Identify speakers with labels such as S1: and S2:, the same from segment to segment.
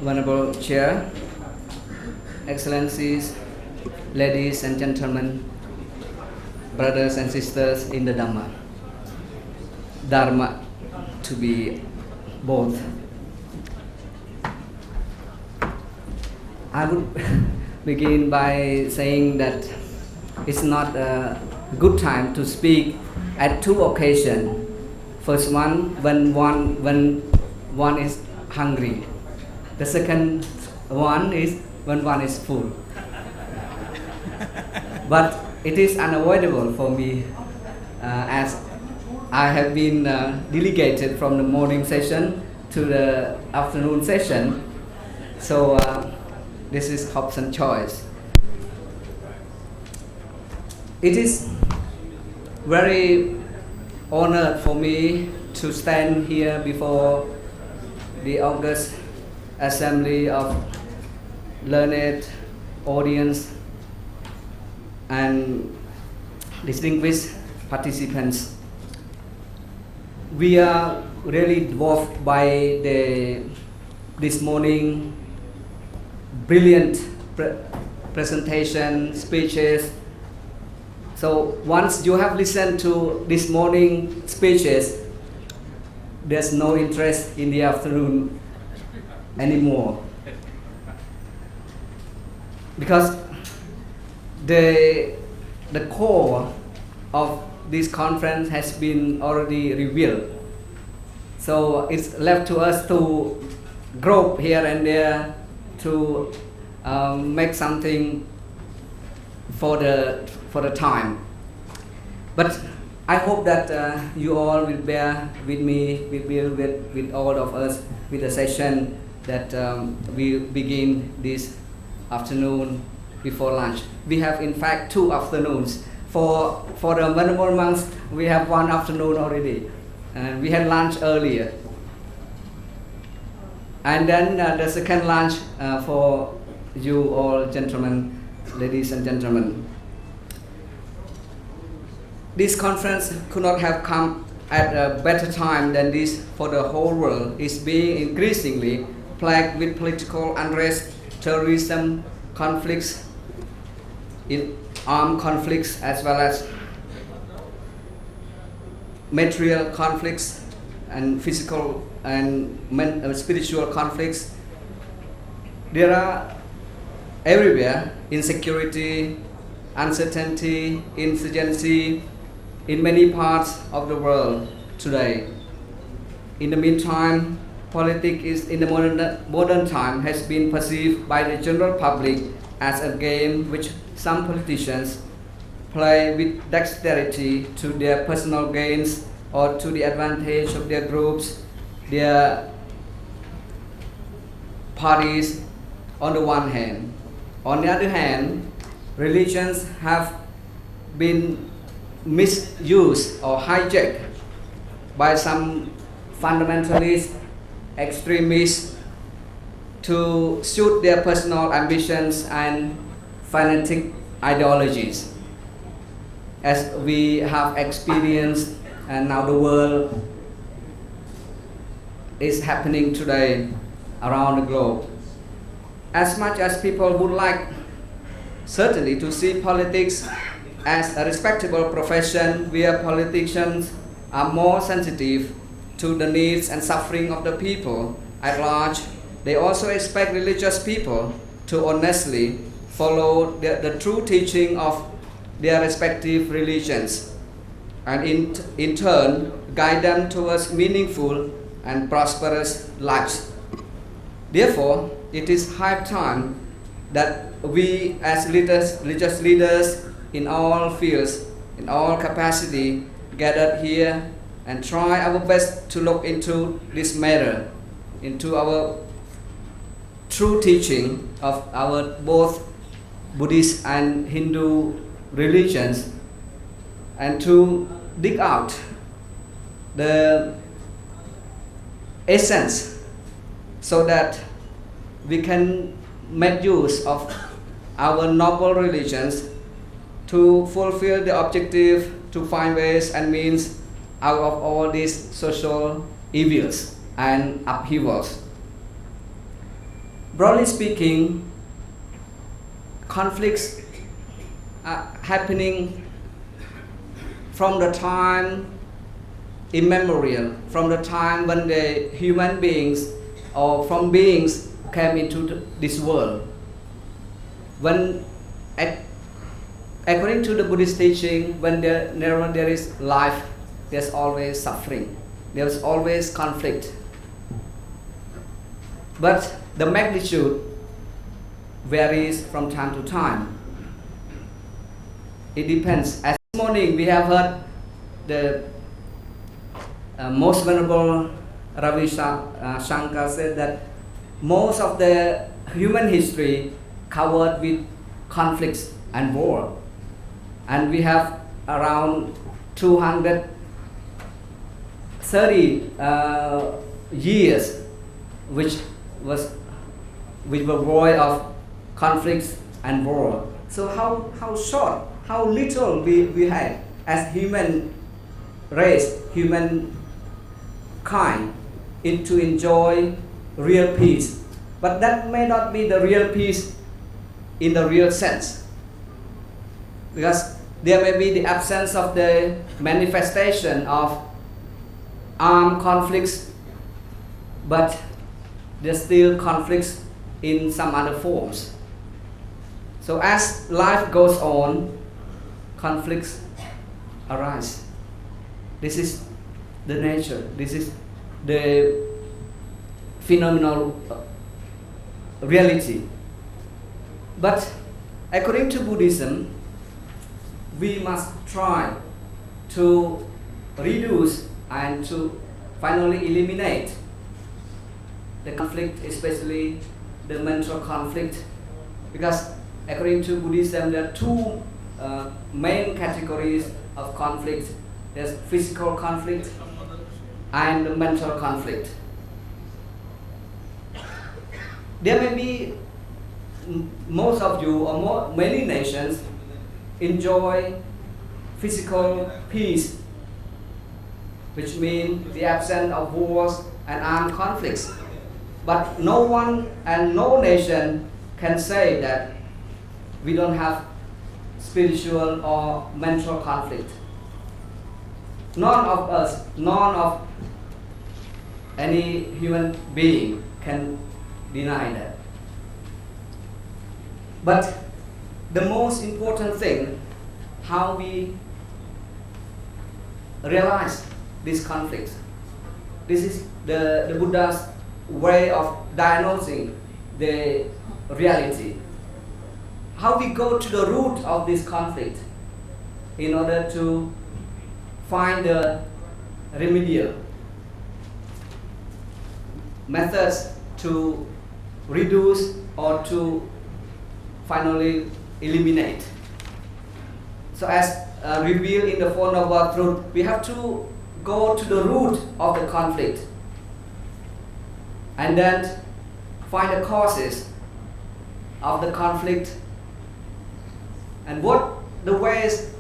S1: Venerable Chair, Excellencies, ladies and gentlemen, brothers and sisters in the Dhamma. Dharma to be both. I would begin by saying that it's not a good time to speak at two occasions. First one, when one is hungry. The second one is when one is full. But it is unavoidable for me as I have been delegated from the morning session to the afternoon session. So this is Hobson's choice. It is very honored for me to stand here before the august assembly of learned audience and distinguished participants. We are really dwarfed by this morning brilliant presentation, speeches. So once you have listened to this morning speeches, there's no interest in the afternoon anymore. Because the core of this conference has been already revealed. So it's left to us to grope here and there to make something for the time. But I hope that you all will bear with me, with all of us, with the session that we begin this afternoon before lunch. We have in fact 2 afternoons. For the Venerable monks, we have 1 afternoon already. And we had lunch earlier. And then the second lunch for you all gentlemen, ladies and gentlemen. This conference could not have come at a better time than this, for the whole world is being increasingly plagued with political unrest, terrorism, conflicts, armed conflicts, as well as material conflicts and physical and spiritual conflicts. There are everywhere insecurity, uncertainty, insurgency in many parts of the world today. In the meantime, politics in the modern time has been perceived by the general public as a game which some politicians play with dexterity to their personal gains or to the advantage of their groups, their parties on the one hand. On the other hand, religions have been misused or hijacked by some fundamentalists, extremists to suit their personal ambitions and fanatic ideologies. As we have experienced, and now the world is happening today around the globe. As much as people would like certainly to see politics as a respectable profession where politicians are more sensitive to the needs and suffering of the people at large, they also expect religious people to honestly follow the true teaching of their respective religions and in turn guide them towards meaningful and prosperous lives. Therefore, it is high time that we as leaders, religious leaders in all fields, in all capacity, gathered here and try our best to look into this matter, into our true teaching of our both Buddhist and Hindu religions, and to dig out the essence so that we can make use of our noble religions to fulfill the objective to find ways and means out of all these social evils and upheavals. broadly speaking, conflicts are happening from the time immemorial, from the time when the human beings or from beings came into this world. When, according to the Buddhist teaching, when there is life, there's always suffering, there's always conflict. But the magnitude varies from time to time. It depends. As this morning we have heard the Most Venerable Ravi Shankar said that most of the human history covered with conflicts and war. And we have around 230 years which were void of conflicts and war. So how short, how little we had as human race, human kind, to enjoy real peace. But that may not be the real peace in the real sense, because there may be the absence of the manifestation of armed conflicts, but there's still conflicts in some other forms. So as life goes on, conflicts arise. This is the nature, this is the phenomenal reality. But according to Buddhism, we must try to reduce and to finally eliminate the conflict, especially the mental conflict, because according to Buddhism there are two main categories of conflict. There's physical conflict and the mental conflict. There may be most of you or many nations enjoy physical peace, which means the absence of wars and armed conflicts. But no one and no nation can say that we don't have spiritual or mental conflict. None of us, none of any human being can deny that. But the most important thing, how we realize this conflict. This is the Buddha's way of diagnosing the reality. How we go to the root of this conflict in order to find the remedial methods to reduce or to finally eliminate. So as revealed in the Four Noble Truths, we have to go to the root of the conflict and then find the causes of the conflict and what the ways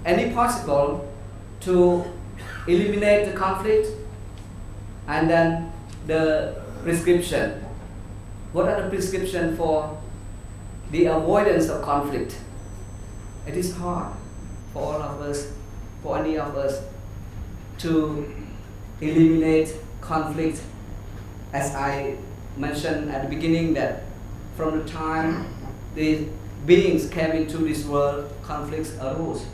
S1: any possible to eliminate the conflict, and then the prescription. What are the prescription for the avoidance of conflict? It is hard for all of us, for any of us, to eliminate conflict. As I mentioned at the beginning, that from the time the beings came into this world, conflicts arose.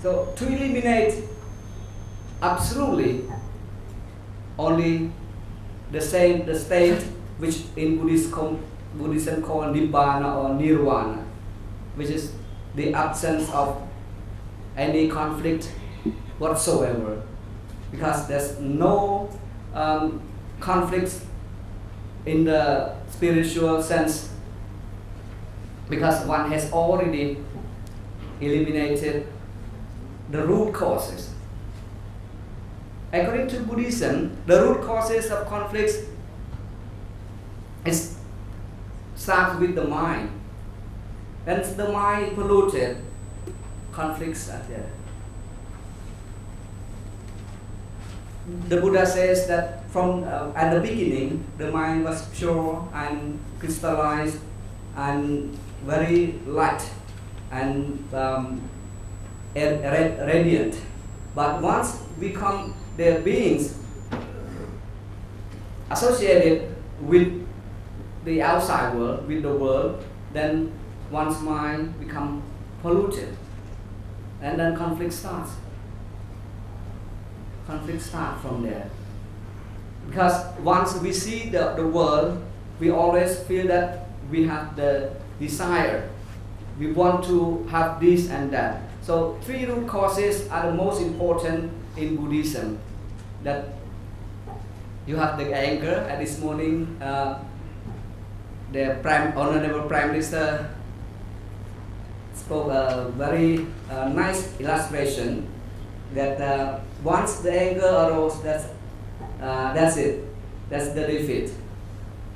S1: So to eliminate absolutely only the state which in Buddhism called Nibbana or Nirvana, which is the absence of any conflict whatsoever, because there's no conflicts in the spiritual sense, because one has already eliminated the root causes. According to Buddhism, the root causes of conflicts starts with the mind. When the mind is polluted, conflicts are there. The Buddha says that from at the beginning, the mind was pure and crystallized and very light and radiant. But once we become the beings associated with the outside world, with the world, then one's mind becomes polluted, and then conflict starts. Conflict starts from there. Because once we see the world, we always feel that we have the desire. We want to have this and that. So 3 root causes are the most important in Buddhism. That you have the anger. At this morning, the Honorable Prime Minister spoke a very nice illustration that once the anger arose, that's it. That's the defeat.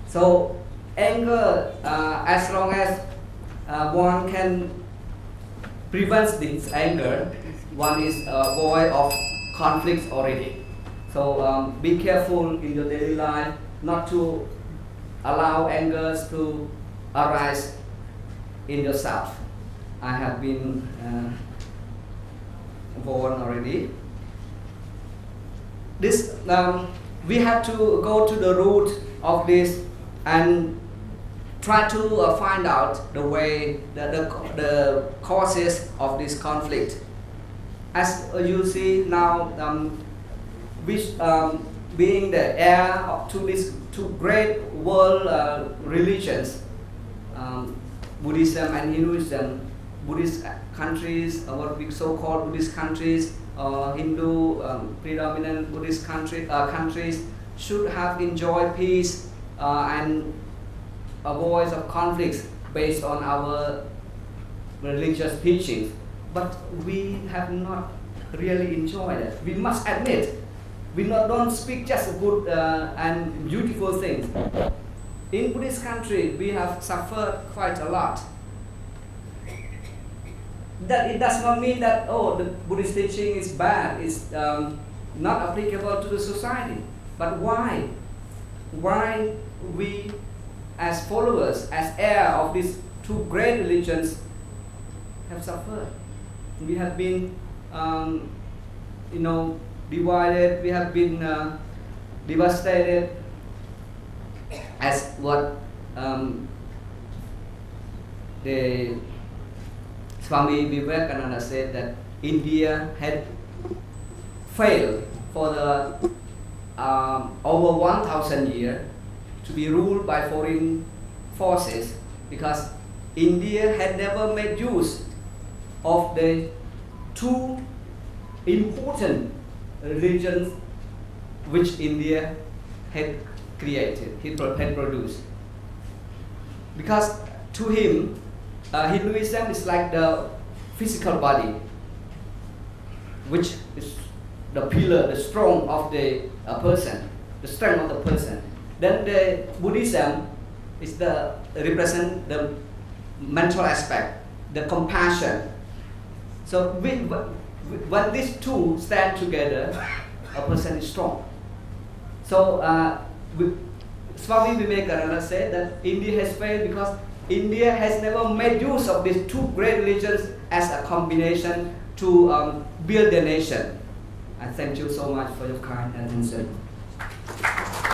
S1: So anger, as long as one can prevent this anger, one is void of conflicts already. So be careful in your daily life not to allow angers to arise in yourself. I have been born already. This we have to go to the root of this and try to find out the way, the causes of this conflict. As you see now, which being the heir to these 2 great world religions, Buddhism and Hinduism, Buddhist countries, what we so-called Buddhist countries, Hindu predominant Buddhist countries should have enjoyed peace and avoid of conflicts based on our religious teachings. But we have not really enjoyed it. We must admit, we don't speak just good and beautiful things. In Buddhist country, we have suffered quite a lot. That it does not mean that the Buddhist teaching is bad, it's not applicable to the society. But why? Why we, as followers, as heir of these 2 great religions, have suffered? We have been, divided. We have been devastated. As what the Swami Vivekananda said, that India had failed for the over 1,000 years to be ruled by foreign forces, because India had never made use of the 2 important religions which India had created, had produced. Because to him, Hinduism is like the physical body, which is the pillar, the strong of the person, the strength of the person. Then the Buddhism is represent the mental aspect, the compassion. So when these 2 stand together, a person is strong. So Swami Vivekananda said that India has failed because India has never made use of these 2 great religions as a combination to build their nation. And thank you so much for your kind attention.